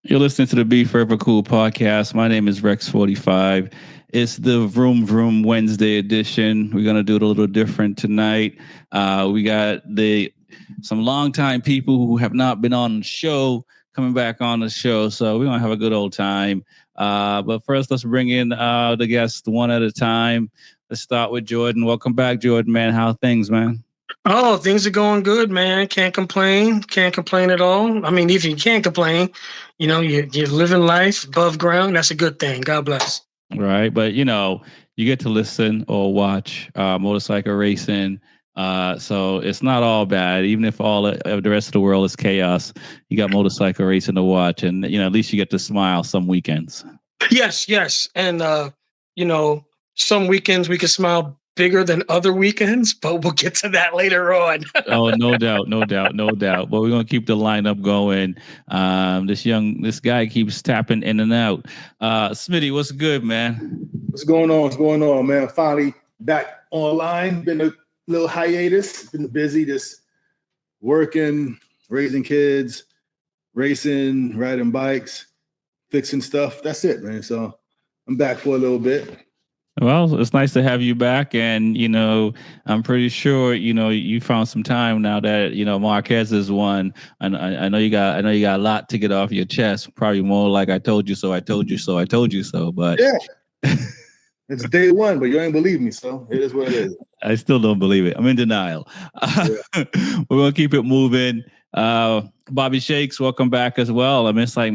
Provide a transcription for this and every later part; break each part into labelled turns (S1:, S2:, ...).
S1: You're listening to the Be Forever Cool podcast. My name is Rex45. It's the Vroom Wednesday edition. We're gonna do it a little different tonight. We got the some longtime people who have not been on the show coming back on the show, so we're gonna have a good old time. But first, let's bring in the guests one at a time. Let's start with Jordan. Welcome back, Jordan. Man, how things, man?
S2: Oh, things are going good, man. Can't complain. Can't complain at all. I mean, if you can't complain, you're living life above ground. That's a good thing. God bless.
S1: Right, but you get to listen or watch motorcycle racing. So it's not all bad. Even if all of the rest of the world is chaos, you got motorcycle racing to watch, and at least you get to smile some weekends.
S2: Yes, yes. And you know, some weekends we can smile bigger than other weekends, but we'll get to that later on.
S1: Oh, no doubt, no doubt, no doubt. But we're gonna keep the lineup going. This guy keeps tapping in and out. Smitty, what's good, man?
S3: What's going on? What's going on, man? Finally back online. Been a little hiatus. Been busy, just working, raising kids, racing, riding bikes, fixing stuff. That's it, man. So I'm back for a little bit.
S1: Well, it's nice to have you back, and I'm pretty sure you found some time now that Marquez has won, and I know you got a lot to get off your chest. Probably more like I told you so, I told you so, I told you so. But
S3: yeah, it's day one, but you ain't believe me, so it is what it is.
S1: I still don't believe it. I'm in denial. Yeah. We're gonna keep it moving. Bobby Shakes, welcome back as well. I mean, it's like,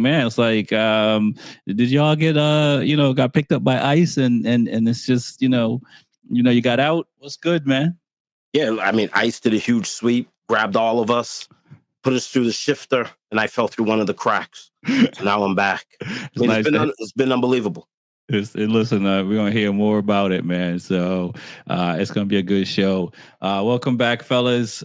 S1: did y'all get got picked up by ice and it's just you got out? What's good, man?
S4: Yeah, I mean, ice did a huge sweep, grabbed all of us, put us through the shifter, and I fell through one of the cracks. So now I'm back. It's been unbelievable.
S1: Listen, we're gonna hear more about it, man. So it's gonna be a good show. Welcome back, fellas.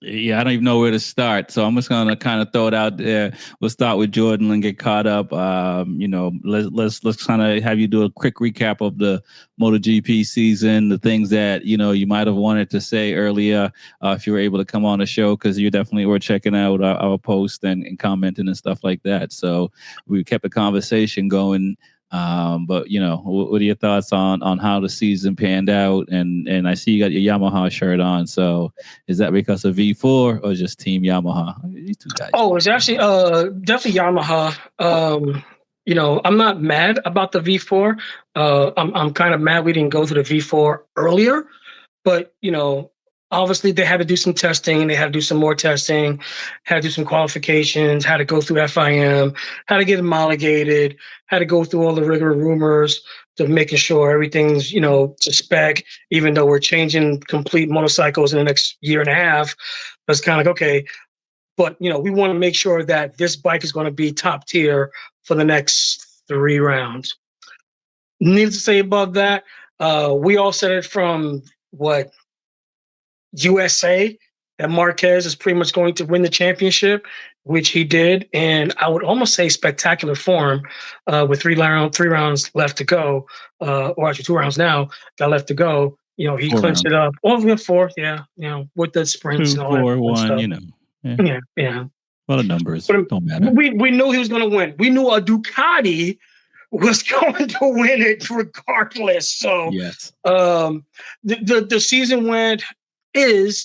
S1: Yeah, I don't even know where to start, so I'm just gonna kind of throw it out there. We'll start with Jordan and get caught up. Let's kind of have you do a quick recap of the MotoGP season, the things that you might have wanted to say earlier if you were able to come on the show, because you definitely were checking out our post and commenting and stuff like that. So we kept the conversation going. But what are your thoughts on how the season panned out? And I see you got your Yamaha shirt on. So is that because of V4 or just Team Yamaha?
S2: These two guys. Oh, it's actually definitely Yamaha. I'm not mad about the V4. I'm kind of mad we didn't go to the V4 earlier, but obviously they had to do some testing, they had to do some more testing, had to do some qualifications, had to go through FIM, had to get homologated, had to go through all the rigor rumors to making sure everything's, to spec, even though we're changing complete motorcycles in the next year and a half. It's kind of like, okay, but, we want to make sure that this bike is going to be top tier for the next 3 rounds. Needless to say above that, we all said it from USA, that Marquez is pretty much going to win the championship, which he did, and I would almost say spectacular form with 3 rounds left to go, or actually 2 rounds now that left to go. He clinched it up. Oh, we have 4, with the sprints
S1: 2,
S2: and all
S1: 4, 1,
S2: stuff. Yeah.
S1: A lot of numbers. Don't matter.
S2: We knew he was going to win. We knew a Ducati was going to win it regardless. So
S1: yes,
S2: the season is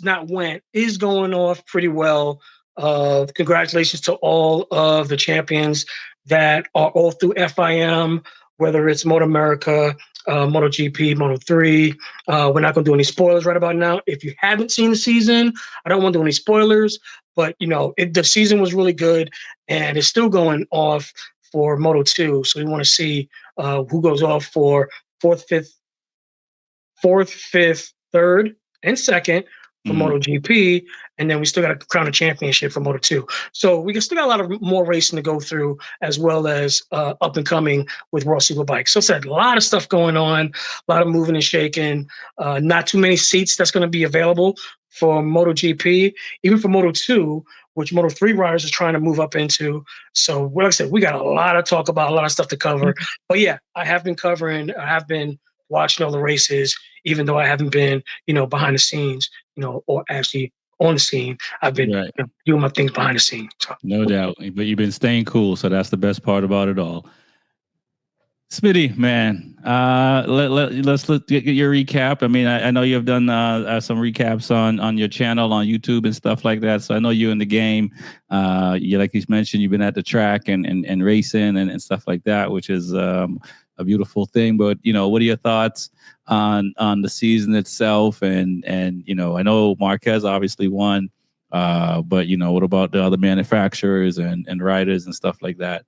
S2: going off pretty well. Congratulations to all of the champions that are all through FIM, whether it's Moto America, MotoGP, Moto3. We're not going to do any spoilers right about now. If you haven't seen the season, I don't want to do any spoilers, but the season was really good, and it's still going off for Moto2. So we want to see who goes off for fourth, fifth, third, and second for MotoGP, and then we still got to crown a championship for Moto2. So we still got a lot of more racing to go through, as well as up and coming with World Superbike. So I said a lot of stuff going on, a lot of moving and shaking. Not too many seats that's going to be available for MotoGP, even for Moto2, which Moto3 riders are trying to move up into. So like I said, we got a lot to talk about, a lot of stuff to cover. But yeah, I have been watching all the races, even though I haven't been, behind the scenes, or actually on the scene. I've been doing my thing behind the scene. So.
S1: No doubt. But you've been staying cool, so that's the best part about it all. Smitty, man, let's get your recap. I mean, I know you've done some recaps on your channel on YouTube and stuff like that. So I know you're in the game. You like you mentioned, you've been at the track and racing and stuff like that, which is a beautiful thing. But what are your thoughts on the season itself? And I know Marquez obviously won, but what about the other manufacturers and riders and stuff like that?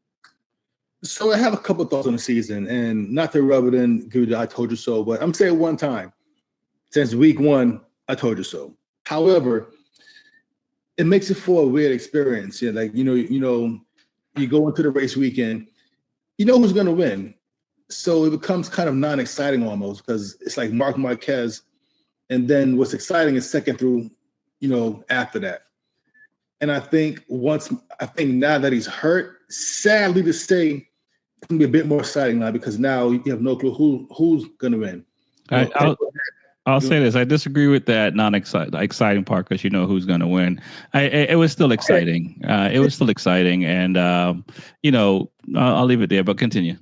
S3: So I have a couple of thoughts on the season, and not to rub it in, give you I told you so, but I'm saying one time, since week one, I told you so. However, it makes it for a weird experience. Yeah, like you go into the race weekend, you know who's gonna win. So it becomes kind of non-exciting almost, because it's like Marc Marquez, and then what's exciting is second through, after that. And I think now that he's hurt, sadly to say, it's gonna be a bit more exciting now, because now you have no clue who's gonna win.
S1: I'll say this: I disagree with that exciting part, because you know who's gonna win. It was still exciting. It was still exciting, and I'll leave it there. But continue.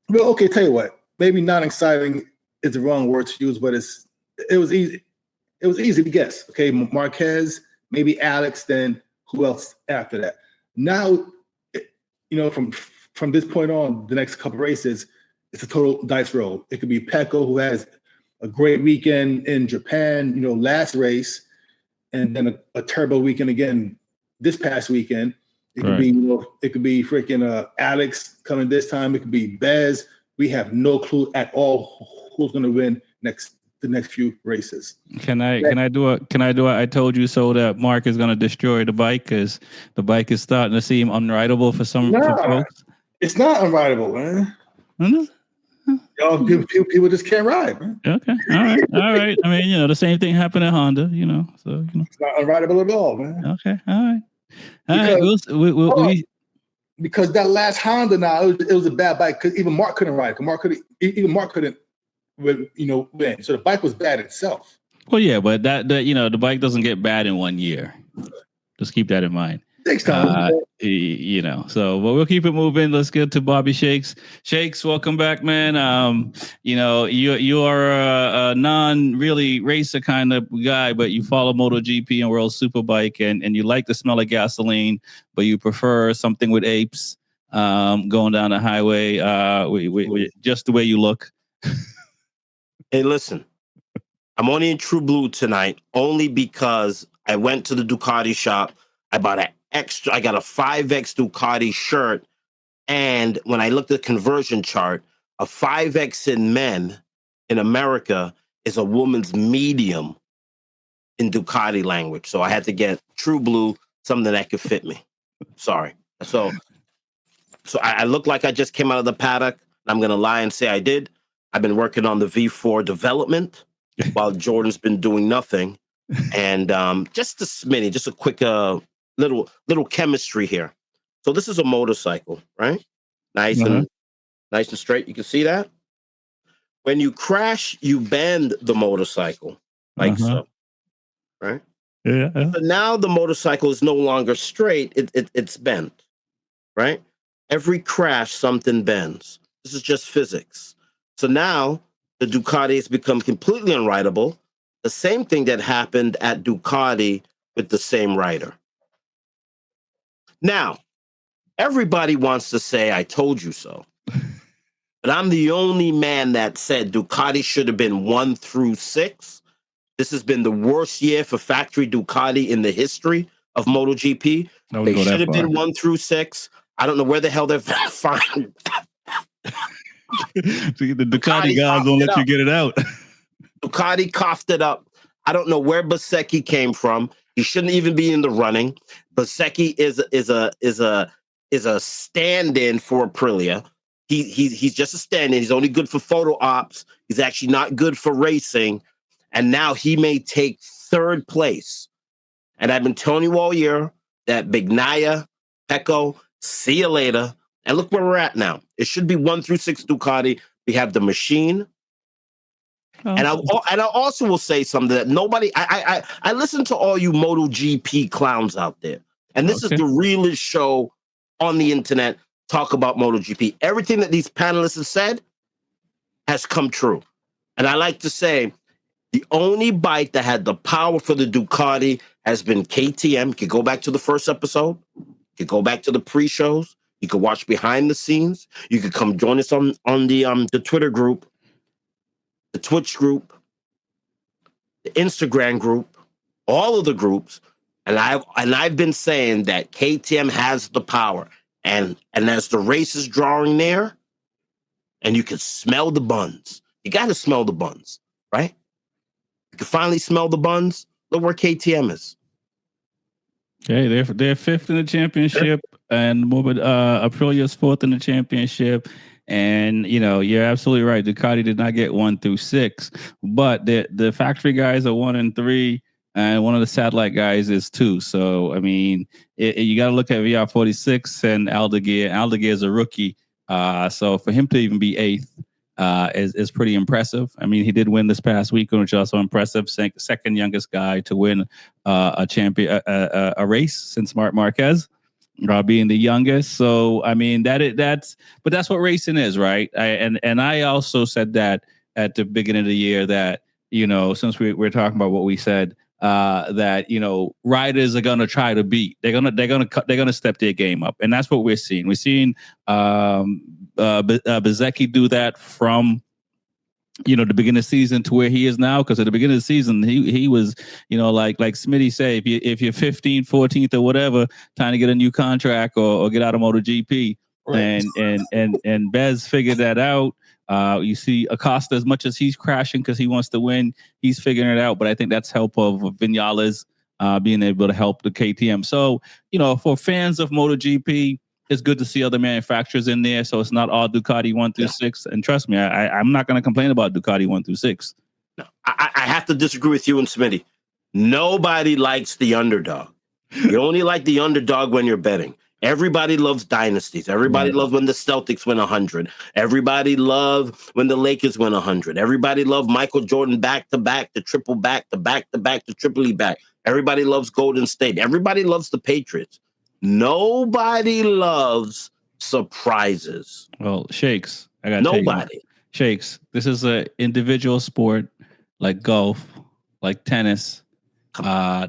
S3: Well, okay. Tell you what, maybe non-exciting is the wrong word to use, but it was easy. It was easy to guess. Okay, Marquez, maybe Alex, then who else after that? Now, from this point on, the next couple races, it's a total dice roll. It could be Pecco, who has a great weekend in Japan, last race, and then a turbo weekend again this past weekend. It could be freaking Alex coming this time. It could be Bez. We have no clue at all who's going to win the next few races.
S1: Can I do a I told you so that Mark is going to destroy the bike, because the bike is starting to seem unrideable for some folks?
S3: It's not unrideable, man. Y'all, people just can't ride, man.
S1: Okay, all right. I mean, the same thing happened at Honda, so
S3: it's not unrideable at all, man.
S1: Okay, all right.
S3: Because that last Honda, now it was a bad bike, because even Mark couldn't ride. Mark couldn't win. So the bike was bad itself.
S1: Well, yeah, but the bike doesn't get bad in 1 year. Just keep that in mind.
S3: Next time,
S1: So, but we'll keep it moving. Let's get to Bobby Shakes. Shakes, welcome back, man. You are a non-really racer kind of guy, but you follow MotoGP and World Superbike, and you like the smell of gasoline, but you prefer something with apes going down the highway. Just the way you look.
S4: Hey, listen, I'm only in True Blue tonight only because I went to the Ducati shop. I bought I got a 5X Ducati shirt. And when I looked at the conversion chart, a 5X in men in America is a woman's medium in Ducati language. So I had to get True Blue, something that could fit me. Sorry. So I look like I just came out of the paddock. I'm going to lie and say I did. I've been working on the V4 development while Jordan's been doing nothing. And just a quick little chemistry here. So this is a motorcycle, right? Nice and straight. You can see that. When you crash, you bend the motorcycle like so, right?
S1: Yeah.
S4: But now the motorcycle is no longer straight. It's bent, right? Every crash, something bends. This is just physics. So now the Ducati has become completely unrideable. The same thing that happened at Ducati with the same rider. Now, everybody wants to say, I told you so. But I'm the only man that said Ducati should have been 1 through 6. This has been the worst year for factory Ducati in the history of MotoGP. They should have been 1 through 6. I don't know where the hell they're finding.
S1: The Ducati guys don't let you get it out.
S4: Ducati coughed it up. I don't know where Bezzecchi came from. He shouldn't even be in the running. Bezzecchi is a stand-in for Aprilia. He's just a stand-in. He's only good for photo ops. He's actually not good for racing. And now he may take 3rd place. And I've been telling you all year that Bagnaia, Pecco, see you later. And look where we're at now. It should be 1 through 6 Ducati. We have the machine.
S1: Oh,
S4: And I also will say something that nobody. I listen to all you MotoGP clowns out there, and this is
S1: okay.
S4: the realest show on the internet. Talk about MotoGP. Everything that these panelists have said has come true, and I like to say the only bike that had the power for the Ducati has been KTM. You could go back to the first episode. You could go back to the pre-shows. You could watch behind the scenes. You could come join us on the Twitter group, the Twitch group, the Instagram group, all of the groups, and I've been saying that KTM has the power, and as the race is drawing near, and you can smell the buns. You got to smell the buns, right? You can finally smell the buns. Look where KTM is.
S1: Okay, they're fifth in the championship, and Aprilia's fourth in the championship. And you're absolutely right. Ducati did not get 1 through 6, but the factory guys are 1 and 3, and one of the satellite guys is 2. So I mean, you got to look at VR46 and Aldeguer. Aldeguer is a rookie, so for him to even be 8th is pretty impressive. I mean, he did win this past weekend, which is also impressive. Second youngest guy to win a race since Marc Marquez. Being the youngest. So I mean that's what racing is, right? And I also said that at the beginning of the year that since we're talking about what we said, that riders are gonna try to beat. They're gonna step their game up, and that's what we're seeing. We're seeing Bezzecchi do that from the beginning of the season to where he is now, because at the beginning of the season he was like Smitty say, if you're 15th, 14th or whatever, trying to get a new contract or get out of MotoGP, right. and Bez figured that out. You see Acosta, as much as he's crashing because he wants to win, he's figuring it out, but I think that's help of Vinales being able to help the KTM. So for fans of MotoGP, it's good to see other manufacturers in there, so it's not all Ducati 1 through 6. And trust me, I'm not going to complain about Ducati 1 through 6.
S4: No, I have to disagree with you and Smitty. Nobody likes the underdog. You only like the underdog when you're betting. Everybody loves dynasties. Everybody loves when the Celtics win 100. Everybody loves when the Lakers win 100. Everybody loves Michael Jordan back-to-back, the triple back, the back-to-back, the triple back. Everybody loves Golden State. Everybody loves the Patriots. Nobody loves surprises.
S1: Well, Shakes, I got
S4: nobody.
S1: Shakes, this is an individual sport like golf, like tennis.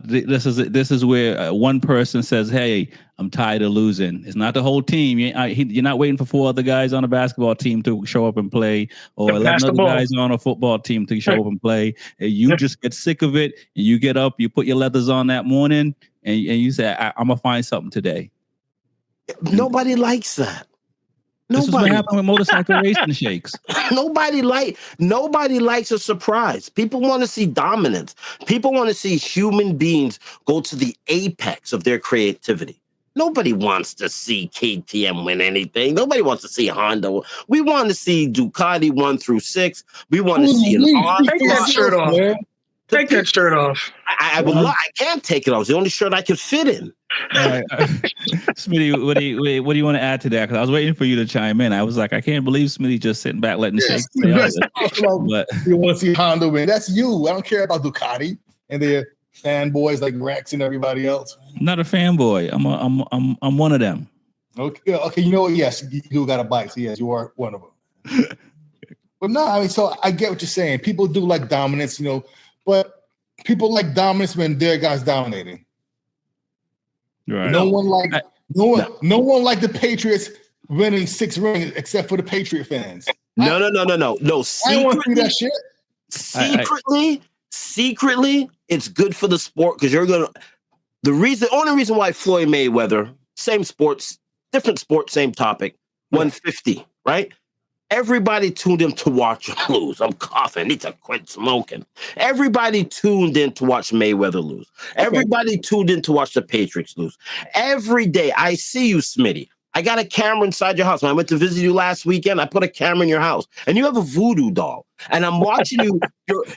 S1: This is where one person says, "Hey, I'm tired of losing." It's not the whole team. You're not waiting for 4 other guys on a basketball team to show up and play, or 11 other guys on a football team to show up and play. And you just get sick of it, and you get up, you put your leathers on that morning, and you say, "I'm gonna find something today."
S4: Nobody likes that.
S1: This is what happened with motorcycle racing, Shakes.
S4: Nobody likes a surprise. People want to see dominance. People want to see human beings go to the apex of their creativity. Nobody wants to see KTM win anything. Nobody wants to see Honda. We want to see Ducati 1 through 6. We want to see an
S2: Take that shirt off. Take that shirt off.
S4: I can't take it off. It's the only shirt I can fit in.
S1: Smitty, what do you want to add to that? Because I was waiting for you to chime in. I was like, I can't believe Smitty just sitting back letting Shakes say all this.
S3: But you want to see Honda win? That's you. I don't care about Ducati and their fanboys like Rex and everybody else.
S1: I'm not a fanboy. I'm one of them.
S3: Okay. Yes, you do got a bike. So yes, you are one of them. But no, I mean, so I get what you're saying. People do like dominance, but people like dominance when their guy's dominating.
S1: Right.
S3: No one like the Patriots winning 6 rings except for the Patriot fans.
S4: No.
S3: I don't want to see that shit.
S4: Secretly, it's good for the sport because the only reason why Floyd Mayweather, same sports, different sport, same topic, 150, right? Everybody tuned in to watch him lose. I'm coughing. I need to quit smoking. Everybody tuned in to watch Mayweather lose. Everybody tuned in to watch the Patriots lose. Every day, I see you, Smitty. I got a camera inside your house. When I went to visit you last weekend, I put a camera in your house, and you have a voodoo doll. And I'm watching you.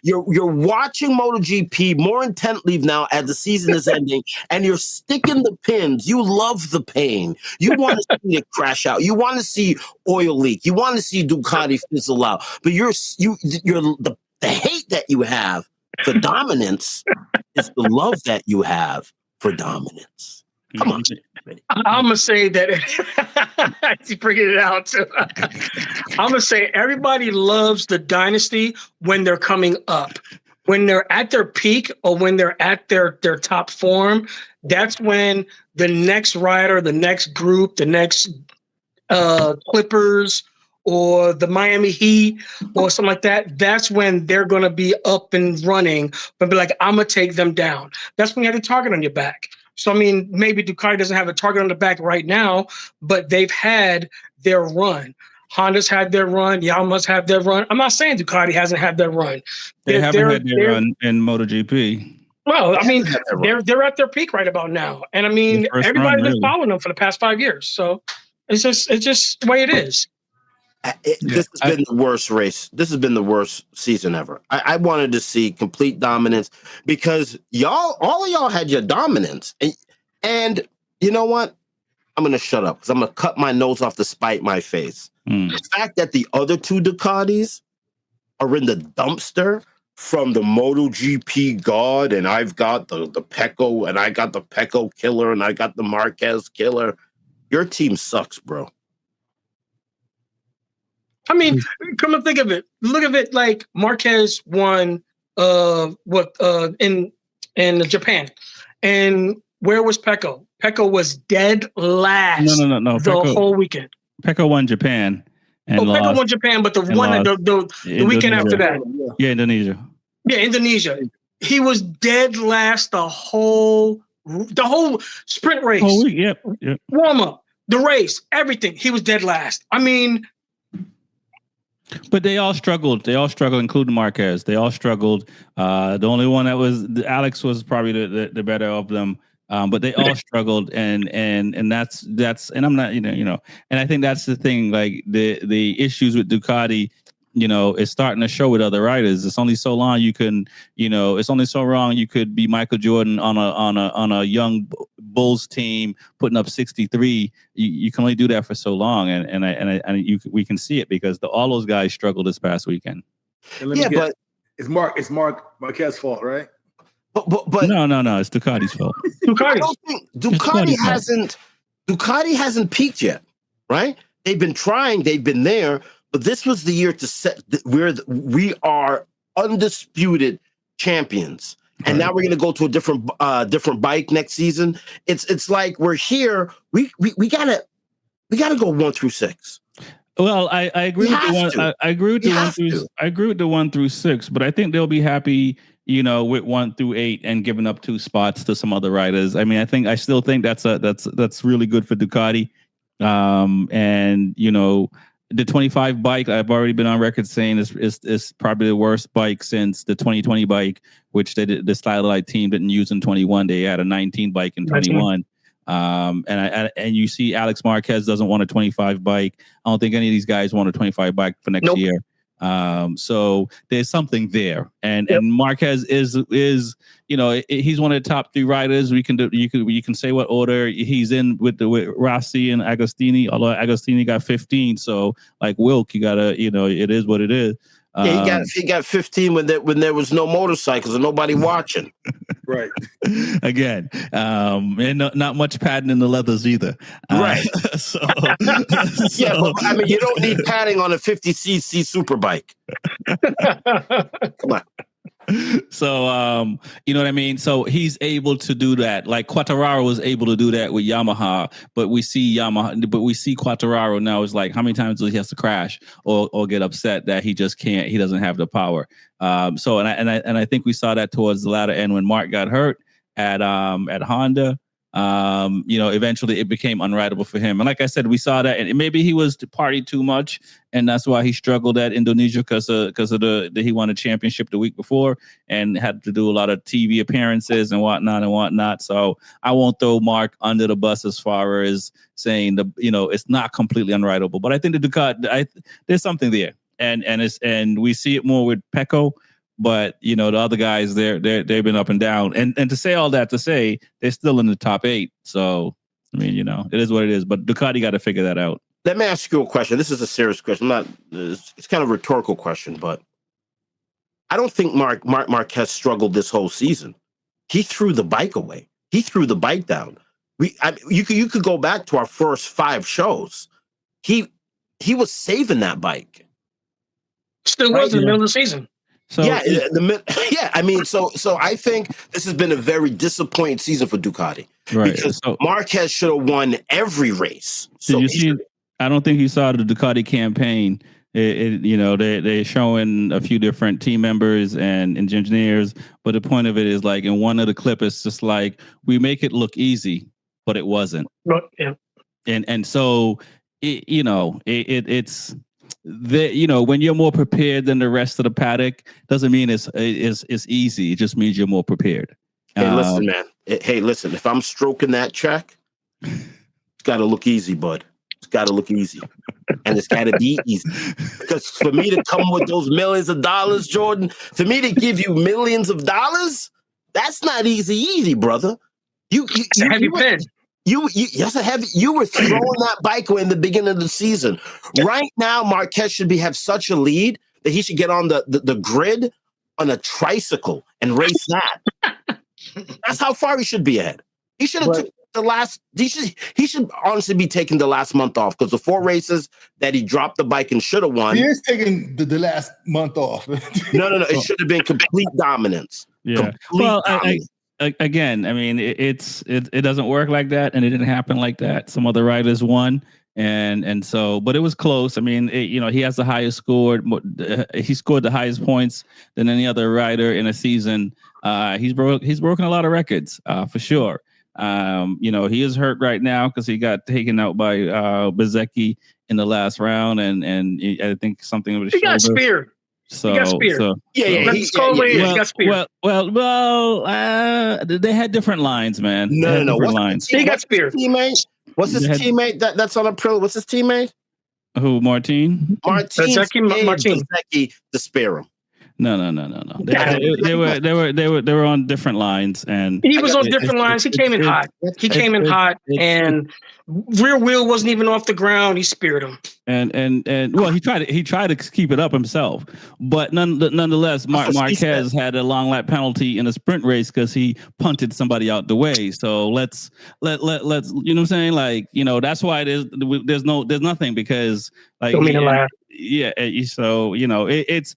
S4: You're watching MotoGP more intently now as the season is ending, and you're sticking the pins. You love the pain. You want to see it crash out. You want to see oil leak. You want to see Ducati fizzle out. But The hate that you have for dominance is the love that you have for dominance. Come on.
S2: I'm gonna say that he's bringing it out. I'm gonna say everybody loves the dynasty when they're coming up, when they're at their peak or when they're at their top form. That's when the next rider, the next group, the next Clippers or the Miami Heat or something like that. That's when they're gonna be up and running, but be like, I'm gonna take them down. That's when you have the target on your back. So, I mean, maybe Ducati doesn't have a target on the back right now, but they've had their run. Honda's had their run. Yamaha's had their run. I'm not saying Ducati hasn't had their run.
S1: They haven't had their run in MotoGP.
S2: Well, I mean, they're at their peak right about now. And I mean, everybody's been following them for the past 5 years. So it's just the way it is.
S4: This has been the worst race. This has been the worst season ever. I wanted to see complete dominance because all of y'all had your dominance. And you know what? I'm going to shut up because I'm going to cut my nose off to spite my face. The fact that the other two Ducatis are in the dumpster from the MotoGP God, and I've got the Pecco, and I got the Pecco killer, and I got the Marquez killer. Your team sucks, bro.
S2: I mean, come to think of it, look at it like Marquez won in Japan. And where was Pecco? Pecco was dead last
S1: No.
S2: the whole weekend.
S1: Pecco won Japan. And
S2: Pecco won Japan, but the weekend after that.
S1: Yeah, Indonesia.
S2: Yeah, Indonesia. He was dead last the whole sprint race.
S1: Yep.
S2: Warm up, the race, everything. He was dead last. I mean,
S1: but they all struggled. Including Marquez. They all struggled. The only one that was Alex was probably the better of them. But they all struggled, and that's and I'm not and I think that's the thing. Like the issues with Ducati, is starting to show with other riders. It's only so long you can, it's only so long you could be Michael Jordan on a young Bulls team putting up 63. You can only do that for so long, and we can see it because all those guys struggled this past weekend.
S3: But it's Marquez's fault, right?
S4: But
S1: no, it's Ducati's fault.
S4: I don't think Ducati hasn't peaked yet, right? They've been trying, they've been there, but this was the year to set where we are undisputed champions. And now we're going to go to a different bike next season. It's like we're here. We gotta go 1 through 6.
S1: Well, I agree with the one. I agree with the 1 through. I agree with the 1 through 6, but I think they'll be happy, with 1 through 8 and giving up 2 spots to some other riders. I mean, I still think that's really good for Ducati. And the 25 bike, I've already been on record saying is probably the worst bike since the 2020 bike, which the Stylite team didn't use in 21. They had a 19 bike in 21. And you see Alex Marquez doesn't want a 25 bike. I don't think any of these guys want a 25 bike for next year. So there's something there, and Marquez is he's one of the top 3 riders. You can say what order he's in with Rossi and Agostini, although Agostini got 15. So like Wilk, you gotta it is what it is.
S4: He got 15 when there was no motorcycles and nobody watching.
S3: Right.
S1: Again, and not much padding in the leathers either.
S4: Right.
S1: So
S4: but, I mean, you don't need padding on a 50cc superbike. Come on.
S1: So you know what I mean? So he's able to do that. Like Quartararo was able to do that with Yamaha, but we see Quartararo now is like, how many times does he has to crash or get upset that he just can't, he doesn't have the power. So I think we saw that towards the latter end when Mark got hurt at Honda. Eventually it became unrideable for him. And like I said, we saw that, and maybe he was partied too much, and that's why he struggled at Indonesia because he won a championship the week before and had to do a lot of TV appearances and whatnot. So I won't throw Mark under the bus as far as saying it's not completely unrideable, but I think the Ducati, there's something there, and we see it more with Pecco. But the other guys, they've been up and down, and to say all that to say they're still in the top 8. So I mean, it is what it is. But Ducati got to figure that out.
S4: Let me ask you a question. This is a serious question. It's kind of a rhetorical question, but I don't think Mark Marquez struggled this whole season. He threw the bike away. He threw the bike down. You could go back to our first 5 shows. He was saving that bike.
S2: Still was in the middle of the season.
S1: So
S4: yeah, I mean, so I think this has been a very disappointing season for Ducati,
S1: right.
S4: because
S1: So,
S4: Marquez should have won every race.
S1: did you see? I don't think you saw the Ducati campaign. They're showing a few different team members and engineers, but the point of it is, like, in one of the clips, it's just like, we make it look easy, but it wasn't.
S2: Yeah.
S1: And so it's when you're more prepared than the rest of the paddock, doesn't mean it's easy. It just means you're more prepared.
S4: Hey, listen, man. Hey, listen. If I'm stroking that check, it's got to look easy, bud. It's got to look easy, and it's got to be easy. Because for me to come with those millions of dollars, Jordan, for me to give you millions of dollars, that's not easy, brother.
S2: It's a heavy pen.
S4: Yes, you were throwing that bike away in the beginning of the season. Right now, Marquez should have such a lead that he should get on the grid on a tricycle and race that. That's how far he should be ahead. He should have took the last. He should honestly be taking the last month off, because the 4 races that he dropped the bike and should have won.
S3: He is taking the last month off.
S4: No. It should have been complete dominance.
S1: Yeah. Dominance. Again, I mean, it doesn't work like that, and it didn't happen like that. Some other riders won, and so, but it was close. I mean, he has the highest score. He scored the highest points than any other rider in a season. He's broken a lot of records, for sure. He is hurt right now because he got taken out by Bezzecchi in the last round, and I think something with his shoulder.
S2: Got speared.
S1: So,
S2: he got speared.
S1: He got speared. Well, they had different lines, man.
S4: No.
S2: Lines. He got speared.
S4: Teammate? What's his teammate that's on April? What's his teammate?
S1: Who? Martin
S4: Bezzecchi to spare him.
S1: No. They were on different lines, and
S2: he was on different lines. He came in hot. And rear wheel wasn't even off the ground. He speared him.
S1: And well, he tried to keep it up himself, but nonetheless, Marquez had a long lap penalty in a sprint race because he punted somebody out the way. So let's you know what I'm saying? Like, that's why there's nothing, because, like,
S2: don't mean to laugh.
S1: Yeah. So it's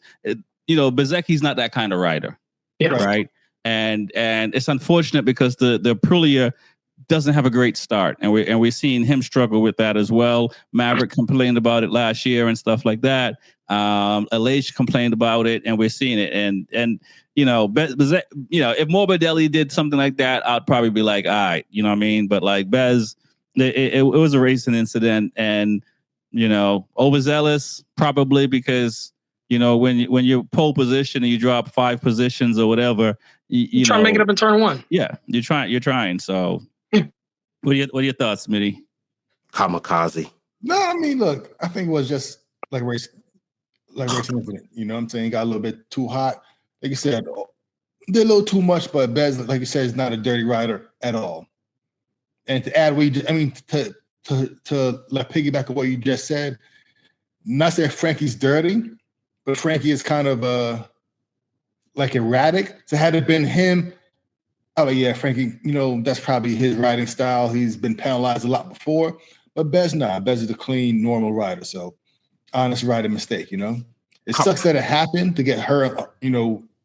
S1: Bezzecchi's not that kind of rider.
S2: Yeah.
S1: Right. And it's unfortunate because the Aprilia doesn't have a great start, and we're seeing him struggle with that as well. Maverick complained about it last year and stuff like that. Aleix complained about it, and we're seeing it. And if Morbidelli did something like that, I'd probably be like, all right, you know what I mean? But like Bez, it was a racing incident, and overzealous probably, because when you're pole position and you drop 5 positions or whatever, you
S2: try to make it up in turn 1.
S1: Yeah, you're trying. So, what are your thoughts, Smitty?
S4: Kamikaze.
S3: No, I mean, look, I think it was just like racing incident. You know what I'm saying? Got a little bit too hot. Like you said, did a little too much, but Bez, like you said, is not a dirty rider at all. And to add, to like piggyback on what you just said, not saying Frankie's dirty, but Frankie is kind of like erratic. So had it been him, Frankie, that's probably his riding style. He's been penalized a lot before, but Bez not. Bez is a clean, normal rider. So honest riding mistake, It sucks that it happened to get her,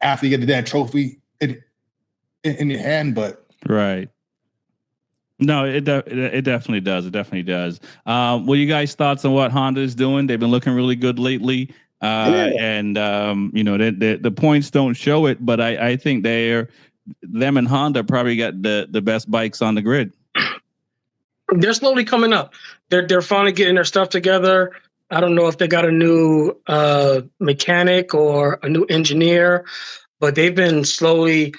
S3: after you get the damn trophy in your hand, but
S1: right. No, it definitely does. It definitely does. What are you guys' thoughts on what Honda is doing? They've been looking really good lately. And the points don't show it, but I think them and Honda probably got the best bikes on the grid.
S2: They're slowly coming up. They're finally getting their stuff together. I don't know if they got a new mechanic or a new engineer, but they've been slowly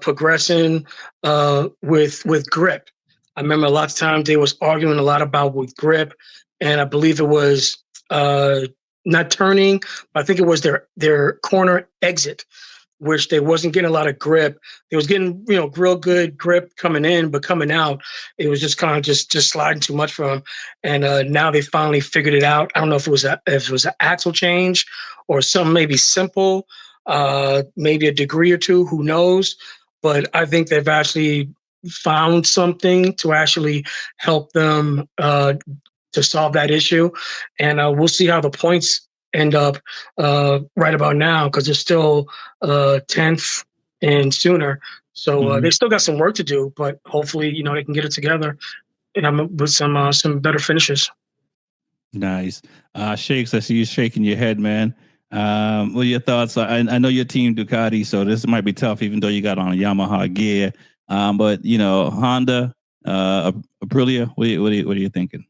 S2: progressing with grip. I remember a lot of times they was arguing a lot about with grip, and I believe it was not turning, but I think it was their corner exit, which they wasn't getting a lot of grip. They was getting, real good grip coming in, but coming out, it was just kind of just sliding too much for them. And now they finally figured it out. I don't know if it was an axle change or something maybe simple, maybe a degree or two, who knows? But I think they've actually found something to actually help them to solve that issue. And we'll see how the points end up right about now, because they're still 10th and sooner. So they still got some work to do, but hopefully, they can get it together and with some better finishes.
S1: Nice. Shakes, I see you shaking your head, man. What are your thoughts? I know your team Ducati, so this might be tough, even though you got on a Yamaha gear. But Honda, Aprilia, what are you thinking?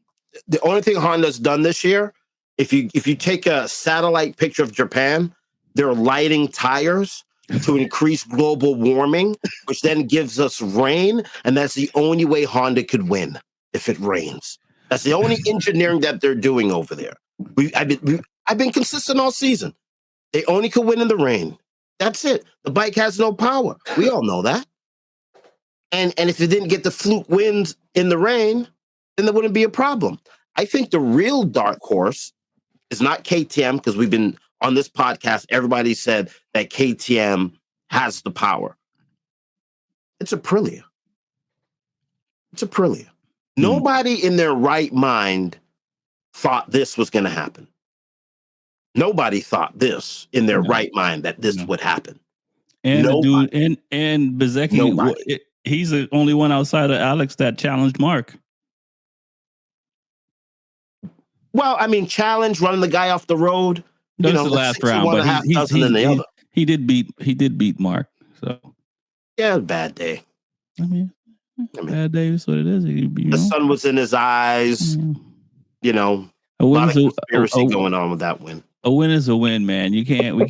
S4: The only thing Honda's done this year, if you take a satellite picture of Japan, they're lighting tires to increase global warming, which then gives us rain, and that's the only way Honda could win if it rains. That's the only engineering that they're doing over there. I've been consistent all season. They only could win in the rain. That's it. The bike has no power. We all know that. And if it didn't get the fluke winds in the rain, then there wouldn't be a problem. I think the real dark horse is not KTM, because we've been on this podcast, everybody said that KTM has the power. It's Aprilia. Nobody in their right mind thought this was going to happen. Nobody thought this in their right mind that this would happen.
S1: And the dude, and Bezzecchi, he's the only one outside of Alex that challenged Mark.
S4: Well, I mean, challenge running the guy off the road.
S1: That was the last round, but he did beat Mark. So
S4: yeah, bad day.
S1: I mean, bad day is what it is.
S4: The sun was in his eyes. A lot of conspiracy going on with that win.
S1: A win is a win, man. We can't. We're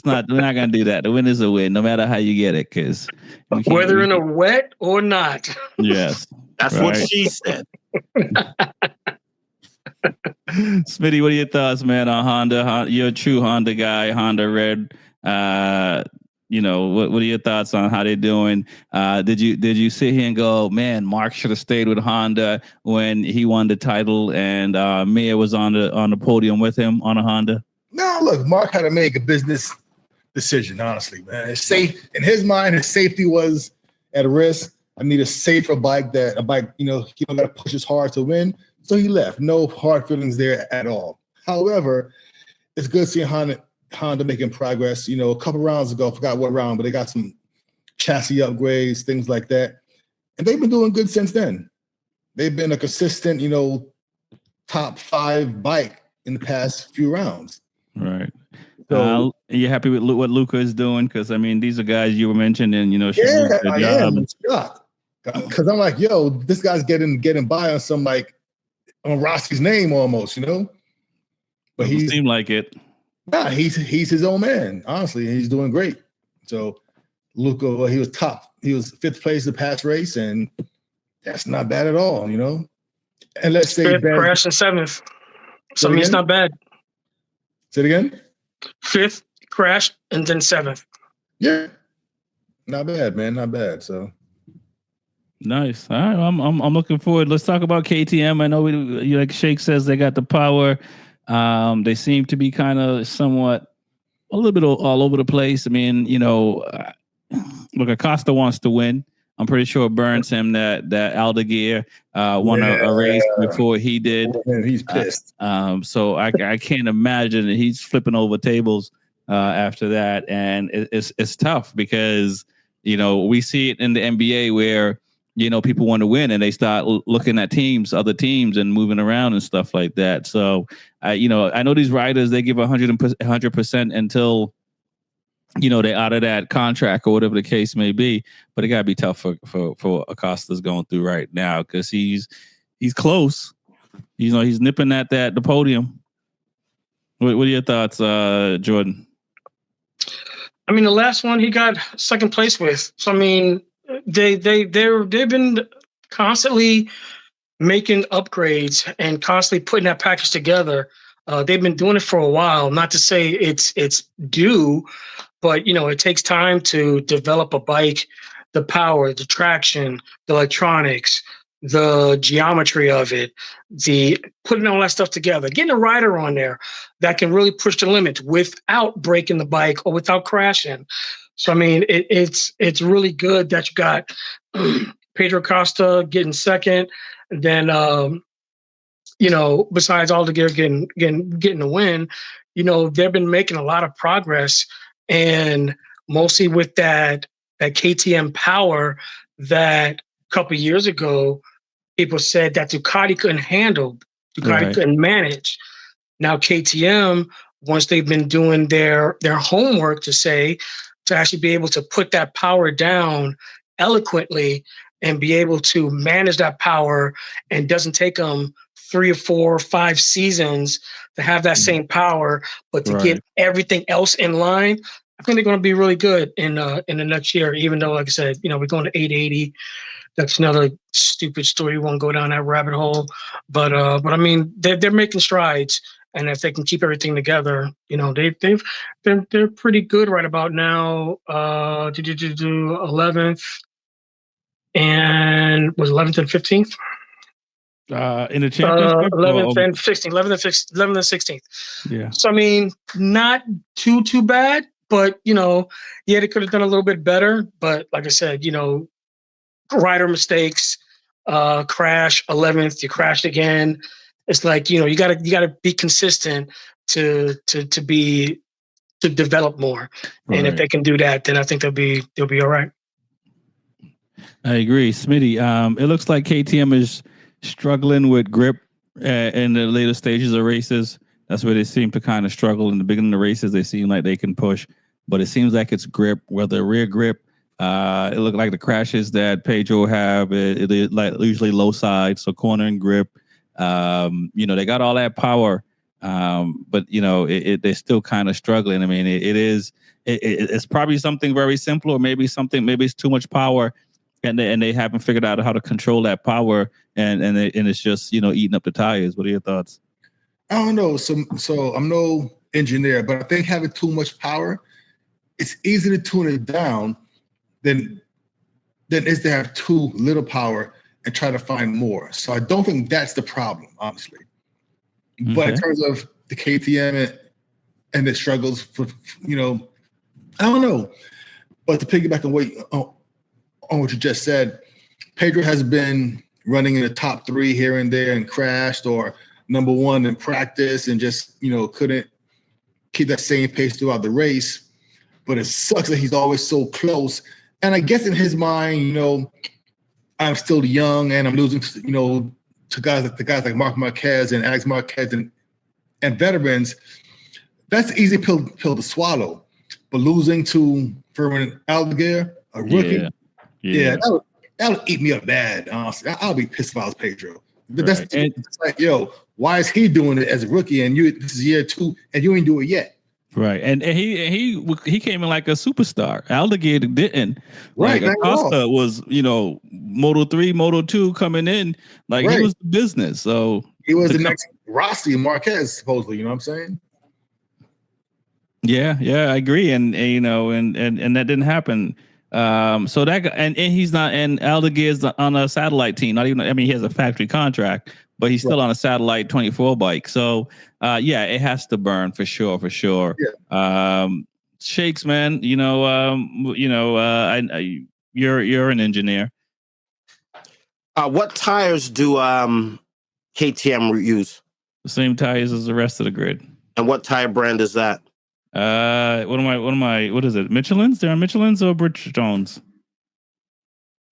S1: not gonna do that. The win is a win, no matter how you get it, because
S2: whether in a wet or not.
S1: Yes,
S4: that's what she said.
S1: Smitty, what are your thoughts, man, on Honda? You're a true Honda guy, Honda Red. What are your thoughts on how they're doing? Did you sit here and go, man, Mark should have stayed with Honda when he won the title and Mir was on the podium with him on a Honda?
S3: No, look, Mark had to make a business decision, honestly, man. It's safe in his mind. His safety was at risk. I need a safer bike he don't got to push as hard to win. So he left. No hard feelings there at all. However, it's good seeing Honda making progress. A couple rounds ago, I forgot what round, but they got some chassis upgrades, things like that. And they've been doing good since then. They've been a consistent, top 5 bike in the past few rounds.
S1: Right. So, are you happy with what Luca is doing? Because, I mean, these are guys you were mentioning,
S3: I am shocked. Because I'm like, this guy's getting by on some, on Rossi's name almost, But
S1: he seemed like it.
S3: Nah, he's his own man. Honestly, he's doing great. So Luca, he was top. He was 5th place the past race, and that's not bad at all, And let's say
S2: 5th, crash, and 7th. So it's not bad.
S3: Say it again.
S2: 5th, crash, and then 7th.
S3: Yeah, not bad, man. Not bad. So.
S1: Nice. All right, I'm looking forward. Let's talk about KTM. I know like Shake says, they got the power. They seem to be kind of somewhat a little bit all over the place. I mean, look, Acosta wants to win. I'm pretty sure it burns him that Aldeguer won a race before he did.
S3: And he's pissed.
S1: So I can't imagine that he's flipping over tables after that, and it's tough because we see it in the NBA where people want to win and they start looking at other teams and moving around and stuff like that. So, I know these riders, they give 100% until, they're out of that contract or whatever the case may be, but it gotta be tough for Acosta's going through right now because he's close. He's nipping at the podium. What are your thoughts, Jordan?
S2: I mean, the last one he got 2nd place with. So, I mean, they've been constantly making upgrades and constantly putting that package together. They've been doing it for a while. Not to say it's due, but it takes time to develop a bike, the power, the traction, the electronics, the geometry of it, the putting all that stuff together, getting a rider on there that can really push the limits without breaking the bike or without crashing. So I mean, it's really good that you got Pedro Costa getting second, and then besides Aldeguer getting the win, they've been making a lot of progress, and mostly with that KTM power that a couple of years ago people said that Ducati couldn't handle, couldn't manage. Now KTM, once they've been doing their homework to actually be able to put that power down eloquently and be able to manage that power, and doesn't take them 3 or 4 or 5 seasons to have that same power, but to get everything else in line, I think they're going to be really good in the next year. Even though, like I said, we're going to 880. That's another stupid story. We won't go down that rabbit hole, but I mean, they're making strides, and if they can keep everything together, they're pretty good right about now. 11th and was 11th and 15th.
S1: In the championship,
S2: 11th and 16th, 11th and 16th.
S1: Yeah.
S2: So I mean, not too bad, but they could have done a little bit better. But like I said, rider mistakes, crash 11th, you crashed again. It's like you gotta be consistent to develop more. Right. And if they can do that, then I think they'll be all right.
S1: I agree, Smitty. It looks like KTM is struggling with grip in the later stages of races. That's where they seem to kind of struggle. In the beginning of the races, they seem like they can push, but it seems like it's grip, whether rear grip. It looked like the crashes that Pedro have, it is like usually low side, so corner and grip. They got all that power, but they're still kind of struggling. I mean, it's probably something very simple, or maybe it's too much power, and they haven't figured out how to control that power, and it's just eating up the tires. What are your thoughts?
S3: I don't know. So I'm no engineer, but I think having too much power, it's easy to tune it down than is to have too little power and try to find more. So I don't think that's the problem, honestly. Okay. But in terms of the KTM and the struggles for, I don't know. But to piggyback on what you just said, Pedro has been running in the top 3 here and there and crashed, or number 1 in practice, and just, couldn't keep that same pace throughout the race. But it sucks that he's always so close. And I guess in his mind, I'm still young and I'm losing, to guys like Marc Marquez and Alex Marquez and veterans. That's an easy pill to swallow. But losing to Ferdinand Aldeguer, a rookie, that'll eat me up bad. Honestly, I'll be pissed if I was Pedro. But that's like, why is he doing it as a rookie and this is year 2 and you ain't do it yet?
S1: Right, and he came in like a superstar. Aldeguer didn't.
S3: Right,
S1: like Acosta was, Moto 3, Moto 2 coming in like he was the business. So
S3: he was the next Rossi Marquez, supposedly. You know what I'm saying?
S1: Yeah, I agree, and that didn't happen. So that and he's not, and Aldeguer's on a satellite team. Not even. I mean, he has a factory contract, but he's still on a satellite 24 bike. So it has to burn for sure. Yeah. Shakes, man. You're an engineer.
S4: What tires do KTM use?
S1: The same tires as the rest of the grid.
S4: And what tire brand is that?
S1: What is it? Michelin's? They're on Michelin's or Bridgestone's?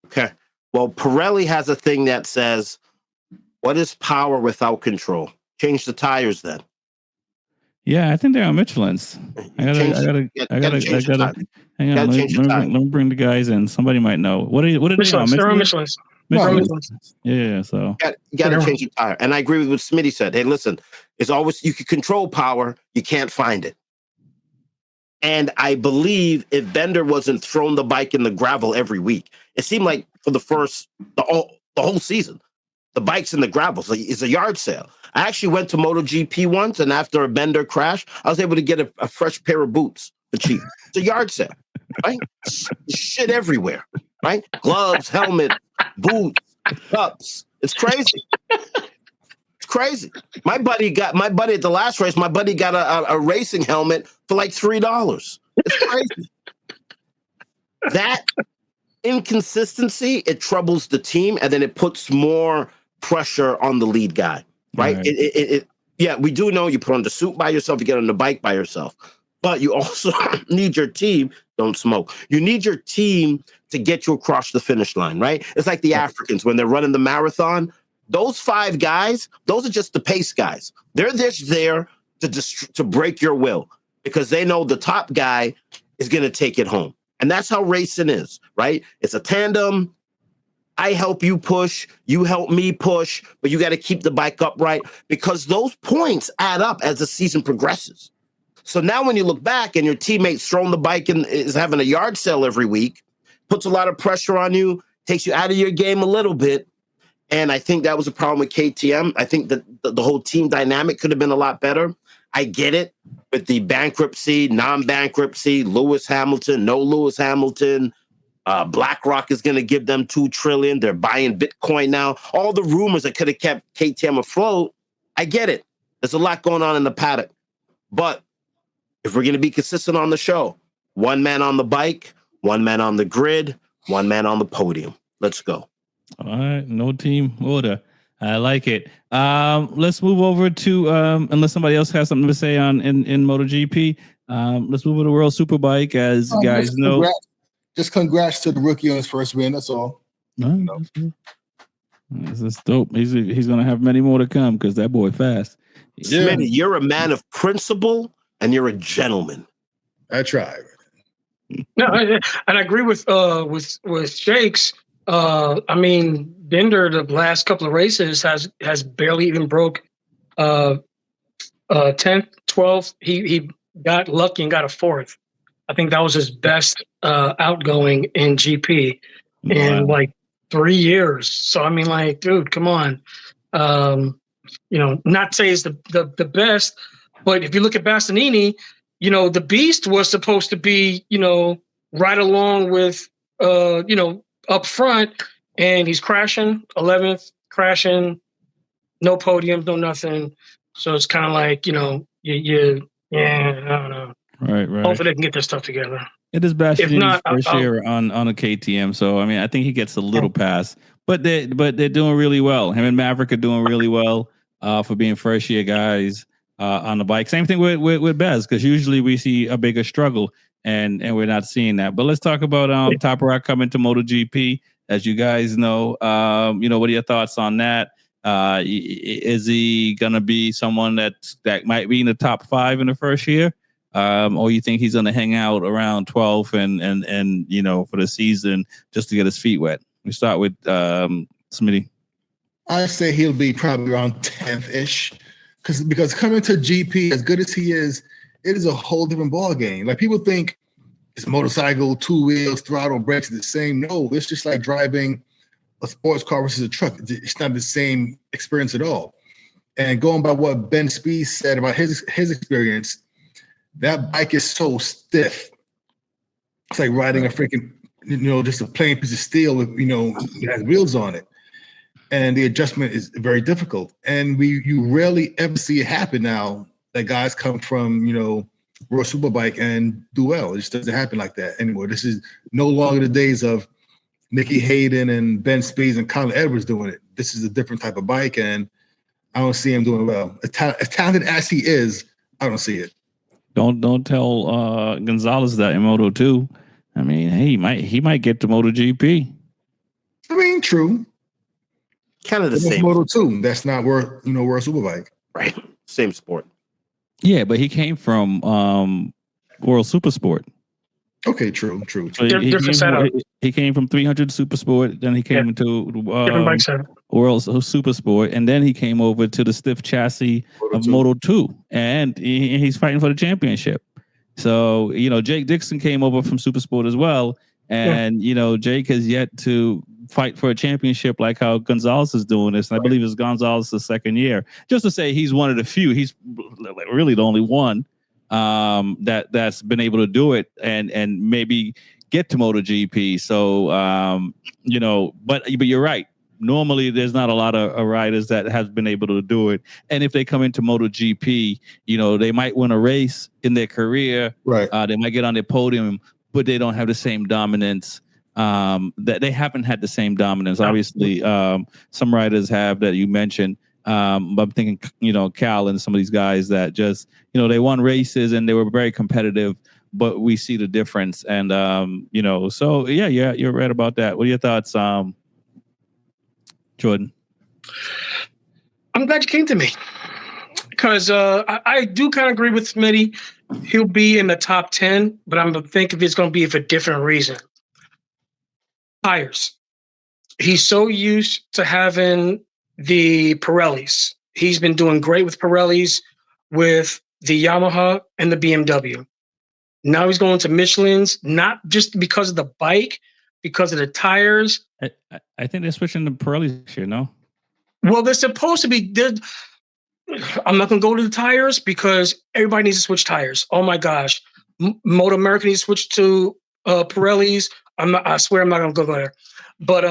S4: Okay. Well, Pirelli has a thing that says, "What is power without control?" Change the tires then.
S1: Yeah, I think they're on Michelin's. I gotta hang on. Let me bring the guys in. Somebody might know. What are they on?
S2: They're on Michelin's.
S1: Yeah, so
S4: you gotta change the tire. And I agree with what Smitty said. Hey, listen, it's always, you can control power, you can't find it. And I believe if Bender wasn't throwing the bike in the gravel every week, it seemed like for the whole season, the bike's in the gravel. So it's a yard sale. I actually went to MotoGP once, and after a Bender crash, I was able to get a fresh pair of boots for cheap. It's a yard sale, right? Shit everywhere, right? Gloves, helmet, boots, cups. It's crazy. It's crazy. My buddy at the last race, my buddy got a racing helmet for like $3. It's crazy. That inconsistency, it troubles the team, and then it puts more pressure on the lead guy, right? Yeah, we do know you put on the suit by yourself, you get on the bike by yourself, but you also need your team. Don't smoke. You need your team to get you across the finish line, right? It's like the Africans when they're running the marathon. Those 5 guys, those are just the pace guys. They're just there to break your will because they know the top guy is going to take it home. And that's how racing is, right? It's a tandem. I help you push, you help me push, but you got to keep the bike upright because those points add up as the season progresses. So now when you look back and your teammate's throwing the bike and is having a yard sale every week, puts a lot of pressure on you, takes you out of your game a little bit. And I think that was a problem with KTM. I think that the whole team dynamic could have been a lot better. I get it with the bankruptcy, non-bankruptcy, Lewis Hamilton, no Lewis Hamilton. BlackRock is going to give them $2 trillion. They're buying Bitcoin now. All the rumors that could have kept KTM afloat. I get it. There's a lot going on in the paddock. But if we're going to be consistent on the show, one man on the bike, one man on the grid, one man on the podium. Let's go.
S1: All right. No team order. I like it. Let's move over to unless somebody else has something to say in MotoGP. Let's move over to World Superbike. As you guys know,
S3: congrats to the rookie on his first win. That's all.
S1: This is dope. He's gonna have many more to come because that boy fast.
S4: Yeah. Smitty, you're a man of principle and you're a gentleman.
S3: I try.
S2: No, and I agree with Shakes. I mean, Binder the last couple of races has barely even broke 10th, 12th. He got lucky and got a 4th. I think that was his best outgoing in GP in like 3 years. So I mean, like, dude, come on. Not say it's the best, but if you look at Bastianini, the Beast was supposed to be, right along with, up front, and he's crashing 11th, no podium, no nothing. So it's kind of like, I don't know.
S1: Right.
S2: Hopefully they can get their stuff together.
S1: It is Bastianini's first year on a KTM, so I mean, I think he gets a little pass, but they're doing really well. Him and Maverick are doing really well for being first year guys on the bike. Same thing with Bez, because usually we see a bigger struggle, and we're not seeing that. But let's talk about Top Rock coming to MotoGP. As you guys know, what are your thoughts on that? Is he gonna be someone that might be in the top 5 in the first year? Or you think he's going to hang out around 12 and for the season just to get his feet wet? We start with Smitty.
S3: I say he'll be probably around 10th-ish because coming to GP, as good as he is, it is a whole different ball game. Like, people think it's motorcycle, 2 wheels, throttle, brakes, the same. No, it's just like driving a sports car versus a truck. It's not the same experience at all. And going by what Ben Speed said about his experience, that bike is so stiff. It's like riding a freaking, just a plain piece of steel with, it has wheels on it. And the adjustment is very difficult. And you rarely ever see it happen now that guys come from, World Superbike and do well. It just doesn't happen like that anymore. This is no longer the days of Nicky Hayden and Ben Speeds and Colin Edwards doing it. This is a different type of bike, and I don't see him doing well. As talented as he is, I don't see it.
S1: Don't tell Gonzalez that in Moto 2. I mean, he might get to MotoGP.
S3: I mean, true.
S4: Kind of the same.
S3: Moto 2. That's not World Superbike.
S4: Right. Same sport.
S1: Yeah, but he came from World Supersport.
S3: Okay, true.
S1: So he came from 300 Supersport, then he came into
S2: different bike setup.
S1: World Supersport, and then he came over to the stiff chassis of Moto 2, and he's fighting for the championship. So, Jake Dixon came over from Supersport as well, and, Jake has yet to fight for a championship like how Gonzalez is doing this, and I believe it's Gonzalez's second year. Just to say he's one of the few, he's really the only one that's been able to do it and maybe get to MotoGP. So, but you're right. normally there's not a lot of riders that have been able to do it. And if they come into MotoGP, they might win a race in their career.
S3: Right.
S1: They might get on their podium, but they don't have the same dominance. That they haven't had the same dominance. Obviously, some riders have that you mentioned. But I'm thinking, Cal and some of these guys that just, they won races and they were very competitive, but we see the difference. And, so yeah, you're right about that. What are your thoughts, Jordan?
S2: I'm glad you came to me because I do kind of agree with Smitty. He'll be in the top 10, but I'm thinking it's going to be for a different reason. Tires. He's so used to having the Pirellis. He's been doing great with Pirellis, with the Yamaha and the BMW. Now he's going to Michelin's, not just because of the bike, because of the tires.
S1: I think they're switching to Pirelli this year, no?
S2: Well, they're supposed to be. I'm not going to go to the tires because everybody needs to switch tires. Oh my gosh. Moto America needs to switch to Pirellis. I swear I'm not going to go there. But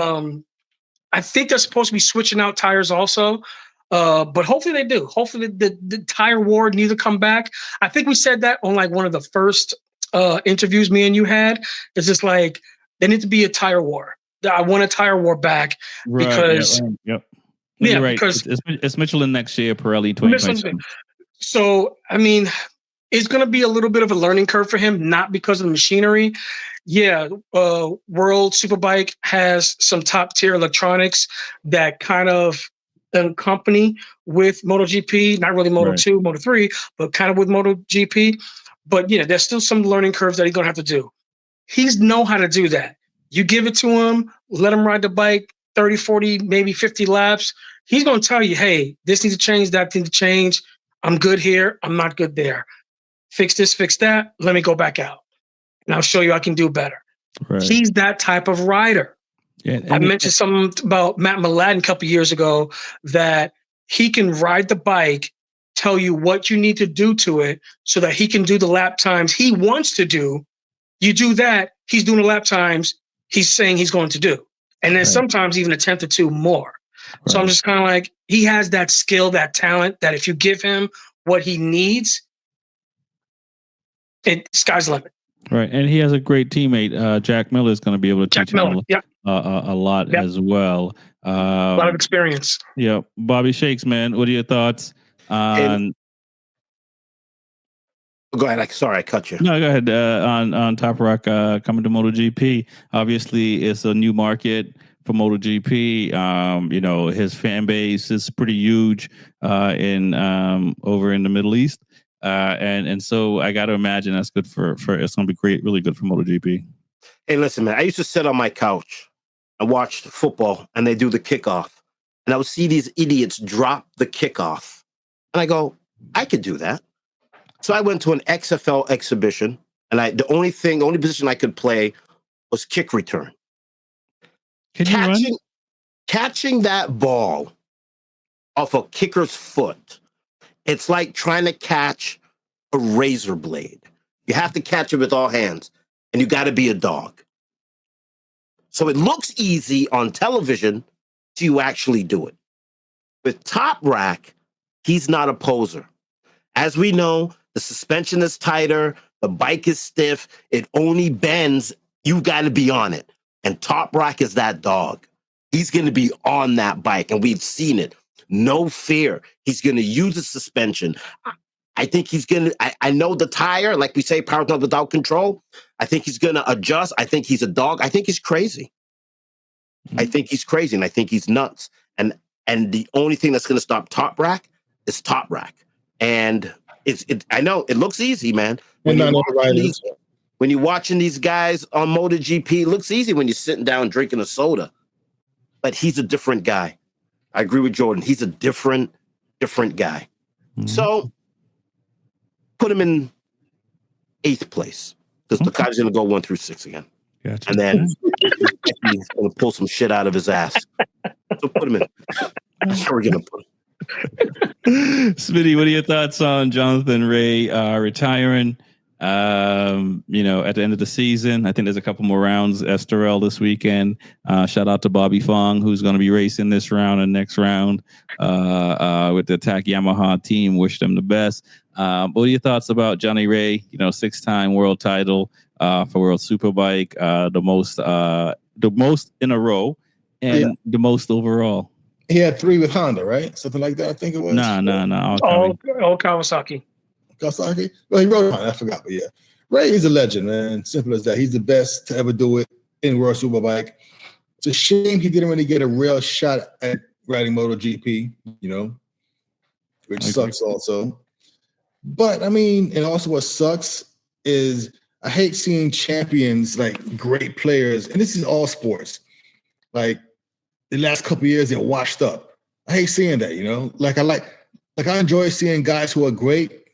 S2: I think they're supposed to be switching out tires also. But hopefully they do. Hopefully the tire war needs to come back. I think we said that on like one of the first interviews me and you had. It's just like there needs to be a tire war. I want a tire war back because
S1: yep. No, you're right. Because it's Michelin next year, Pirelli 2027.
S2: So I mean, it's going to be a little bit of a learning curve for him, not because of the machinery. Yeah, World Superbike has some top tier electronics that kind of accompany with MotoGP, not really Moto2, Moto3, but kind of with MotoGP. But yeah, there's still some learning curves that he's going to have to do. He's know how to do that. You give it to him, let him ride the bike 30, 40, maybe 50 laps. He's going to tell you, hey, this needs to change, that needs to change. I'm good here. I'm not good there. Fix this, fix that. Let me go back out. And I'll show you I can do better. Right. He's that type of rider. Yeah, I mentioned something about Matt Mladen a couple of years ago that he can ride the bike, tell you what you need to do to it so that he can do the lap times he wants to do. You do that, he's doing the lap times he's saying he's going to do. And then sometimes even a tenth or two more. Right. So I'm just kind of like, he has that skill, that talent, that if you give him what he needs, sky's the limit.
S1: Right. And he has a great teammate. Jack Miller is going to be able to teach him a lot as well.
S2: A lot of experience.
S1: Yeah. Bobby Shakes, man, what are your thoughts on...
S4: Go ahead. Sorry, I cut you.
S1: No, go ahead. On Top Rock coming to MotoGP. Obviously, it's a new market for MotoGP. His fan base is pretty huge in over in the Middle East, and so I got to imagine that's good for it's going to be great, really good for MotoGP.
S4: Hey, listen, man. I used to sit on my couch and watch football, and they do the kickoff, and I would see these idiots drop the kickoff, and I go, I could do that. So I went to an XFL exhibition, and the only position I could play was kick return. Catching that ball off a kicker's foot, it's like trying to catch a razor blade. You have to catch it with all hands, and you got to be a dog. So it looks easy on television till you actually do it. With Top Rack, he's not a poser. As we know, the suspension is tighter, the bike is stiff, it only bends, you got to be on it. And Top Rack is that dog. He's going to be on that bike, and we've seen it. No fear. He's going to use the suspension. I think he's going to, I know the tire, like we say, power not without control. I think he's going to adjust. I think he's a dog. I think he's crazy. I think he's crazy, and I think he's nuts. And the only thing that's going to stop Top Rack is Top Rack. And I know it looks easy, man. When you're watching these guys on MotoGP, it looks easy when you're sitting down drinking a soda. But he's a different guy. I agree with Jordan. He's a different guy. Mm-hmm. So put him in 8th place because the guy's going to go 1 through 6 again. Gotcha. And then he's going to pull some shit out of his ass. So put him in. That's where we're going to put him.
S1: Smitty, what are your thoughts on Jonathan Rea retiring? At the end of the season, I think there's a couple more rounds. Estoril this weekend. Shout out to Bobby Fong, who's going to be racing this round and next round with the Attack Yamaha team. Wish them the best. What are your thoughts about Johnny Ray? 6-time world title for World Superbike, the most in a row, and the most overall.
S3: He had 3 with Honda, right? Something like that, I think it was.
S1: No.
S2: All Kawasaki.
S3: Kawasaki? Well, he rode on. I forgot, but yeah. Ray is a legend, man. Simple as that. He's the best to ever do it in World Superbike. It's a shame he didn't really get a real shot at riding MotoGP, which sucks also. But, and also what sucks is I hate seeing champions, like great players, and this is all sports. Like, the last couple of years, they're washed up. I hate seeing that, I enjoy seeing guys who are great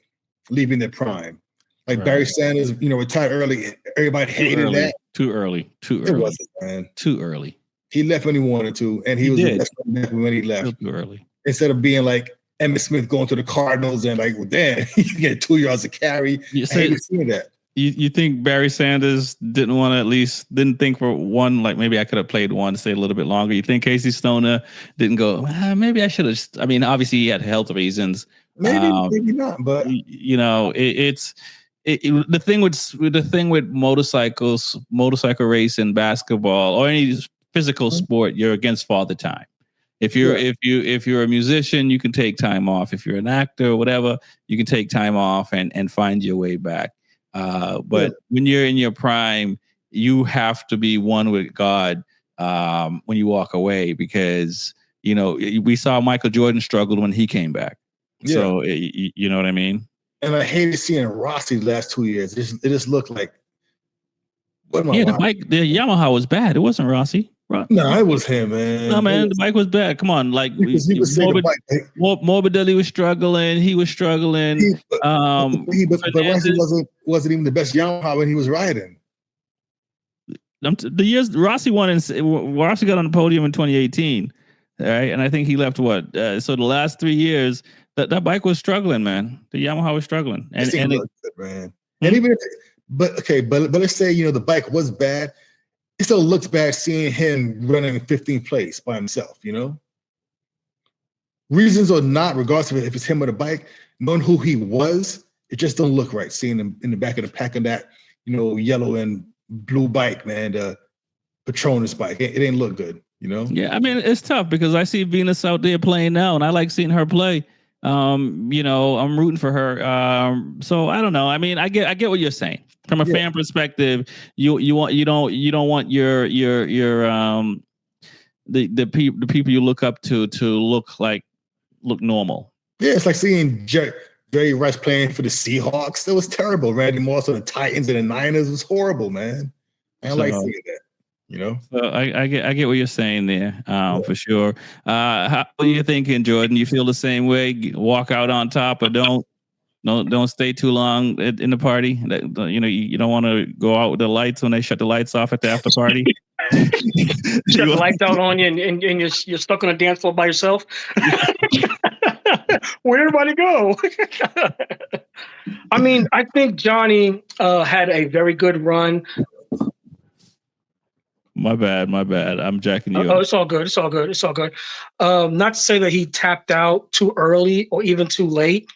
S3: leaving their prime. Like right. Barry Sanders, retired early. Everybody hated that.
S1: Too early.
S3: It wasn't, man.
S1: Too early.
S3: He left when he wanted to, and he was the best when he left.
S1: Too early.
S3: Instead of being like Emmitt Smith going to the Cardinals and like, well, damn, you get 2 yards of carry. I hate seeing that.
S1: You think Barry Sanders didn't think for one, like maybe I could have played one to stay a little bit longer? You think Casey Stoner didn't go, maybe I should have, obviously he had health reasons.
S3: Maybe not, but
S1: the thing with motorcycle racing, basketball, or any physical sport, you're against Father Time. If you're a musician, you can take time off. If you're an actor or whatever, you can take time off and find your way back. But when you're in your prime, you have to be one with God when you walk away, because we saw Michael Jordan struggled when he came back. Yeah. So you know what I mean?
S3: And I hated seeing Rossi the last 2 years. It just looked like
S1: the Yamaha was bad. It wasn't Rossi.
S3: No, it was him, man.
S1: No, man, the bike was bad. Come on, like Morbidelli was struggling. He was struggling.
S3: But Rossi wasn't even the best Yamaha when he was riding.
S1: The years Rossi got on the podium in 2018, all right, and I think he left so the last 3 years that bike was struggling, man. The Yamaha was struggling, and
S3: good, man. And even but let's say the bike was bad. It still looks bad seeing him running in 15th place by himself, Reasons or not, regardless of if it's him or the bike, knowing who he was, it just don't look right seeing him in the back of the pack on that, yellow and blue bike, man, the Patronus bike. It ain't look good,
S1: Yeah, it's tough because I see Venus out there playing now, and I like seeing her play. I'm rooting for her. So I don't know. I get what you're saying. From a fan perspective, you don't want your the people you look up to look normal.
S3: Yeah, it's like seeing Jerry Rice playing for the Seahawks. That was terrible. Randy Moss on the Titans and the Niners was horrible, man. I don't like seeing that.
S1: So I get what you're saying there, for sure. How are you thinking, Jordan? You feel the same way? Walk out on top, or don't stay too long in the party? You don't want to go out with the lights when they shut the lights off at the after party.
S2: Shut the lights out on you, and you're stuck on a dance floor by yourself. Where'd everybody go? I think Johnny had a very good run.
S1: My bad. I'm jacking you up.
S2: Oh, it's all good. Not to say that he tapped out too early or even too late.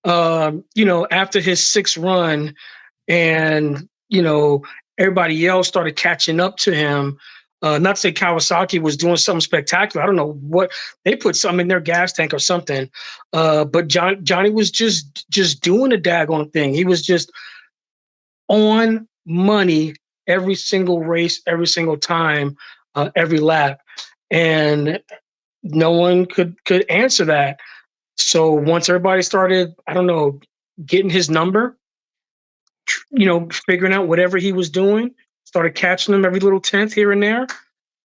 S2: After his 6th run and, everybody else started catching up to him. Not to say Kawasaki was doing something spectacular. I don't know what they put something in their gas tank or something. But Johnny was just doing a daggone thing. He was just on money every single race, every single time, every lap. And no one could answer that. So once everybody started, getting his number, figuring out whatever he was doing, started catching him every little 10th here and there.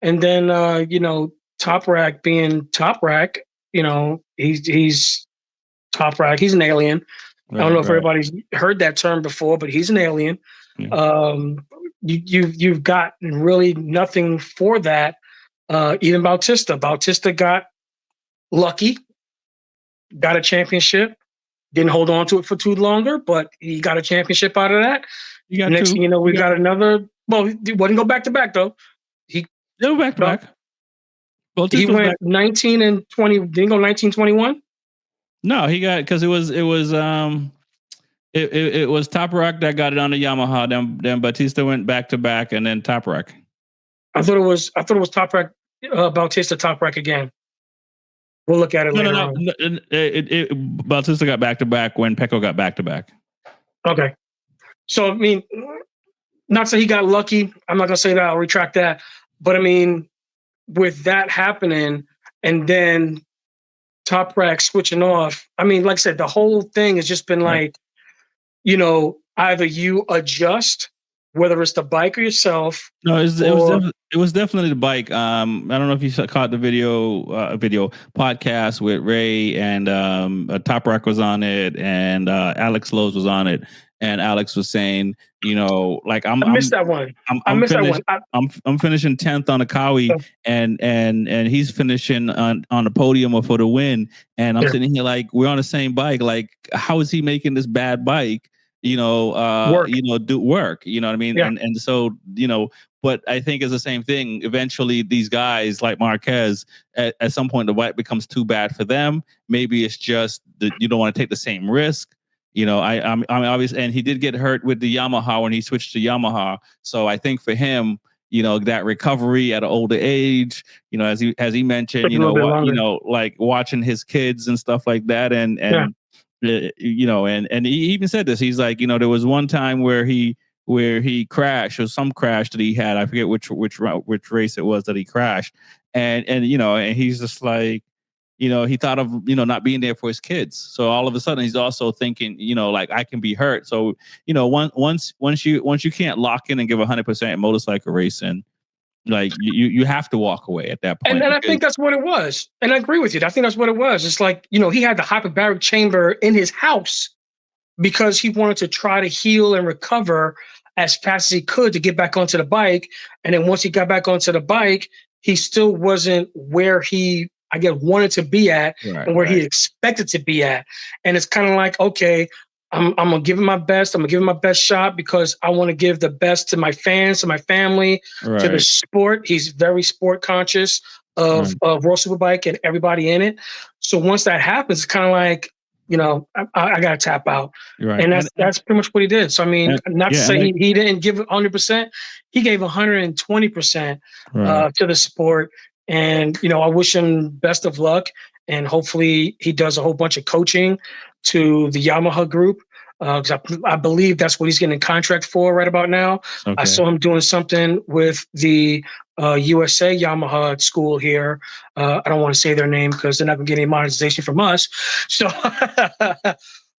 S2: And then, Top Rack being Top Rack, he's Top Rack. He's an alien. Right, I don't know if everybody's heard that term before, but he's an alien. Yeah. You've got really nothing for that. Even Bautista got lucky, got a championship, Didn't hold on to it for too longer, but he got a championship out of that.
S1: You got
S2: Next
S1: two.
S2: thing you know, we got another. Well, he wouldn't go back to back though.
S1: They were back to back.
S2: He
S1: Bautista's
S2: went
S1: back.
S2: 19 and 20. Didn't he go 19-21?
S1: No, he got because it was Top Rock that got it on the Yamaha. Then Bautista went back to back, and then Top Rock.
S2: I thought it was Top Rack, Bautista Top Rack again. We'll look at it later on.
S1: Bautista got back to back when Pecco got back to back.
S2: Okay. So, I mean, not to say he got lucky. I'm not going to say that. I'll retract that. But, I mean, with that happening and then Top Rack switching off, I mean, like I said, the whole thing has just been like, either you adjust, whether it's the bike or yourself.
S1: No, it was definitely the bike. I don't know if you caught the video podcast with Ray and Top Rock was on it, and Alex Lowe's was on it, and Alex was saying, I
S2: missed that one. I'm
S1: finishing 10th on a Kawi, and he's finishing on the podium for the win, and I'm sitting here like we're on the same bike. Like, how is he making this bad bike? Do work, you know what I mean?
S2: Yeah.
S1: And so, but I think it's the same thing. Eventually these guys like Marquez, at some point the bike becomes too bad for them. Maybe it's just that you don't want to take the same risk. I'm obvious, and he did get hurt with the Yamaha when he switched to Yamaha. So I think for him, that recovery at an older age, as he mentioned, like watching his kids and stuff like that, and he even said this. He's like, there was one time where he crashed, or some crash that he had. I forget which race it was that he crashed, and he's just like, he thought of not being there for his kids. So all of a sudden he's also thinking, like, I can be hurt. So once you can't lock in and give 100% in motorcycle racing, like you have to walk away at that point.
S2: And I think that's what it was. And I agree with you. I think that's what it was. It's like, he had the hyperbaric chamber in his house because he wanted to try to heal and recover as fast as he could to get back onto the bike. And then once he got back onto the bike, he still wasn't where he, I guess, wanted to be at and where he expected to be at. And it's kind of like, okay, I'm going to give him my best. I'm going to give him my best shot because I want to give the best to my fans, to my family, to the sport. He's very sport conscious of World Superbike and everybody in it. So once that happens, it's kind of like, I got to tap out. Right. And that's pretty much what he did. So, I mean, not to say he didn't give 100%. He gave 120% to the sport. And, I wish him best of luck. And hopefully he does a whole bunch of coaching to the Yamaha group. Because I believe that's what he's getting a contract for right about now. Okay. I saw him doing something with the USA Yamaha school here. I don't want to say their name because they're not going to get any monetization from us. So,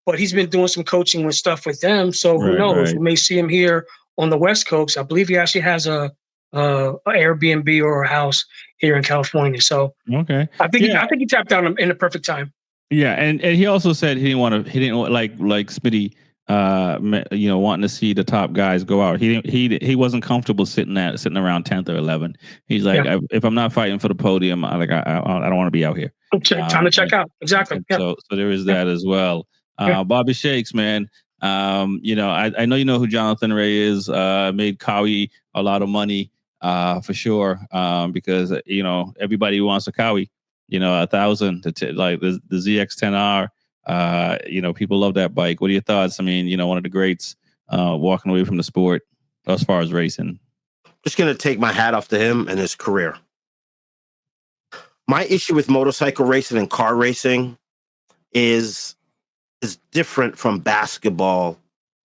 S2: but he's been doing some coaching with stuff with them. So who knows? We may see him here on the West Coast. I believe he actually has a Airbnb or a house here in California. So I think he tapped out in the perfect time.
S1: Yeah, and he also said he didn't want like Smitty, wanting to see the top guys go out. He wasn't comfortable sitting around 10th or 11th. He's like, if I'm not fighting for the podium, I don't want to be out here.
S2: Time to check out. Exactly.
S1: So there is that as well. Bobby Shakes, man. I know who Jonathan Ray is. Made Kawi a lot of money, for sure. Because everybody wants a Kawi. 1,000 like the ZX10R. People love that bike. What are your thoughts? I mean, one of the greats walking away from the sport as far as racing.
S4: Just gonna take my hat off to him and his career. My issue with motorcycle racing and car racing is different from basketball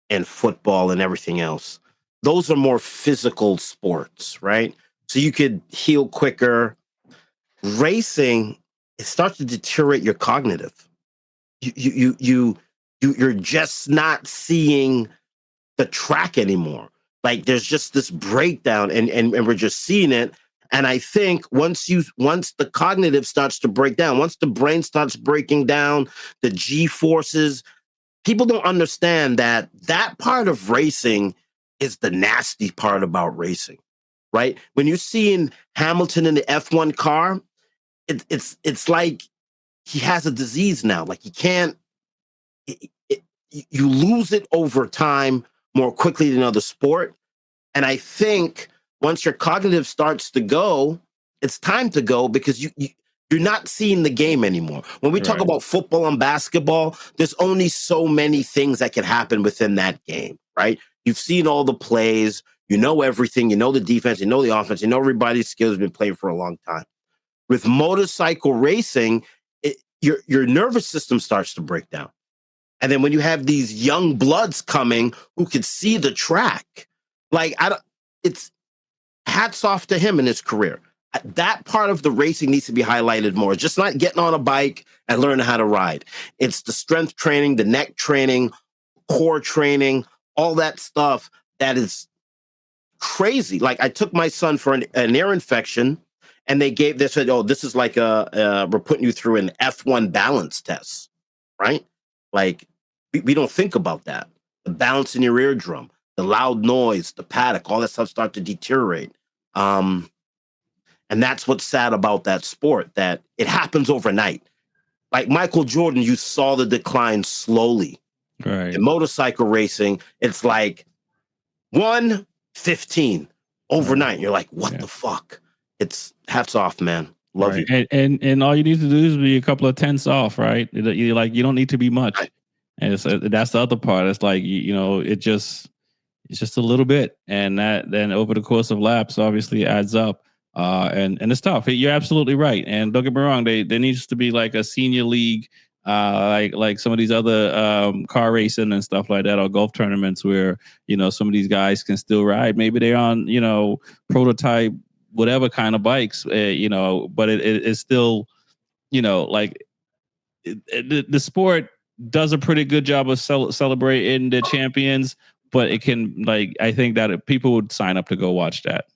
S4: and football and everything else. Those are more physical sports, right? So you could heal quicker. Racing, it starts to deteriorate your cognitive. You're just not seeing the track anymore. Like there's just this breakdown, and we're just seeing it. And I think once the cognitive starts to break down, once the brain starts breaking down, the G forces, people don't understand that part of racing is the nasty part about racing, right? When you're seeing Hamilton in the F1 car, it's like he has a disease now. Like he can't you lose it over time more quickly than other sport. And I think once your cognitive starts to go, it's time to go because you're not seeing the game anymore. When we talk about football and basketball, there's only so many things that can happen within that game, right? You've seen all the plays, you know everything, you know the defense, you know the offense, you know everybody's skills have been playing for a long time. With motorcycle racing, your nervous system starts to break down. And then when you have these young bloods coming who can see the track, like it's hats off to him in his career. That part of the racing needs to be highlighted more. It's just not getting on a bike and learning how to ride. It's the strength training, the neck training, core training, all that stuff that is crazy. Like I took my son for an ear infection and they said, oh, this is like we're putting you through an F1 balance test, right? Like we don't think about that. The balance in your eardrum, the loud noise, the paddock, all that stuff start to deteriorate. And that's what's sad about that sport, that it happens overnight. Like Michael Jordan, you saw the decline slowly.
S1: Right.
S4: In motorcycle racing, it's like 1:15 overnight. You're like, what the fuck? It's hats off, man. Love you.
S1: And all you need to do is be a couple of tenths off, right? You don't need to be much. Right. And that's the other part. It's like, it's just a little bit. And that then over the course of laps obviously adds up. And it's tough. You're absolutely right. And don't get me wrong, there needs to be like a senior league, like some of these other car racing and stuff like that, or golf tournaments where, some of these guys can still ride. Maybe they're on, prototype, whatever kind of bikes, but it's still, the sport does a pretty good job of celebrating the champions, but it can, I think that people would sign up to go watch that.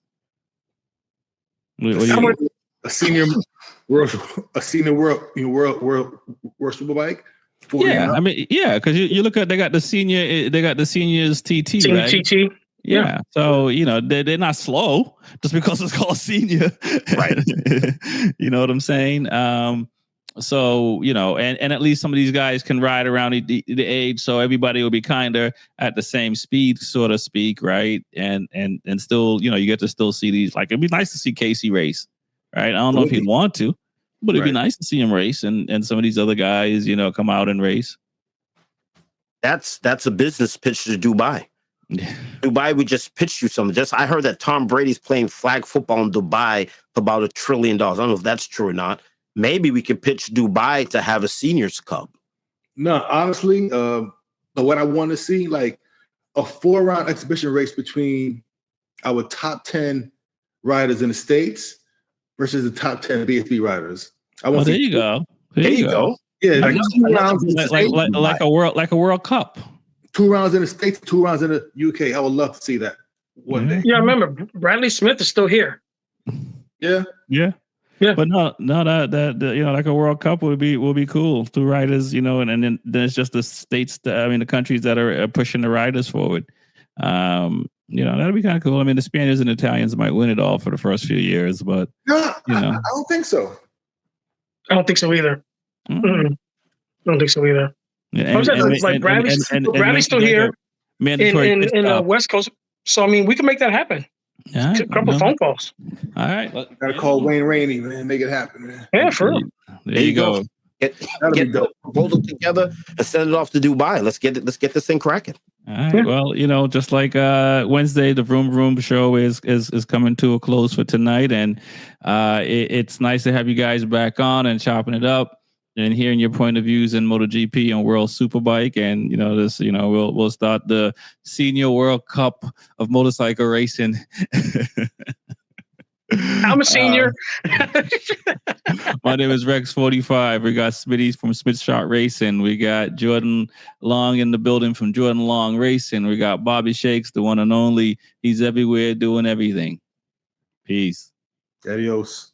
S3: A senior world superbike.
S1: Yeah, I mean, because you look at they got the seniors TT, right?
S2: TT.
S1: Yeah. So they're not slow just because it's called senior,
S4: right?
S1: You know what I'm saying? So and at least some of these guys can ride around the age, so everybody will be kind of at the same speed, so to speak, right? And still, you get to still see these. Like it'd be nice to see Casey race, right? I don't know if he'd want to, but it'd be nice to see him race, and some of these other guys, come out and race.
S4: That's a business pitch to Dubai. Dubai, we just pitched you something. I heard that Tom Brady's playing flag football in Dubai for about $1 trillion. I don't know if that's true or not. Maybe we could pitch Dubai to have a seniors cup.
S3: No, honestly, what I want to see, like a 4-round exhibition race between our top 10 riders in the States versus the top 10 BSB riders.
S1: There you go. There you go.
S3: Yeah,
S1: like a World Cup.
S3: 2 rounds in the States, 2 rounds in the UK. I would love to see that one day.
S2: Yeah, I remember Bradley Smith is still here.
S3: Yeah.
S1: But no, that like a World Cup would be cool. 2 riders, and then it's just the states, the countries that are pushing the riders forward. That'd be kind of cool. I mean, the Spaniards and Italians might win it all for the first few years, but
S3: I don't think so.
S2: I don't think so either. Mm-hmm. I don't think so either. Bradley's still here in West Coast. So, we can make that happen.
S1: Right,
S2: a couple of phone calls.
S1: All right.
S3: Gotta call Wayne Rainey, man. Make it happen, man.
S2: Yeah, for real.
S1: There you go.
S4: Get the proposal together and send it off to Dubai. Let's get this thing cracking.
S1: All right. Yeah. Well, just like Wednesday, the Vroom show is coming to a close for tonight, and it's nice to have you guys back on and chopping it up and hearing your point of views in MotoGP and World Superbike, and we'll start the Senior World Cup of motorcycle racing.
S2: I'm a senior.
S1: My name is Rex 45. We got Smitty from Smith Shot Racing. We got Jordan Long in the building from Jordan Long Racing. We got Bobby Shakes, the one and only. He's everywhere doing everything. Peace.
S3: Adios.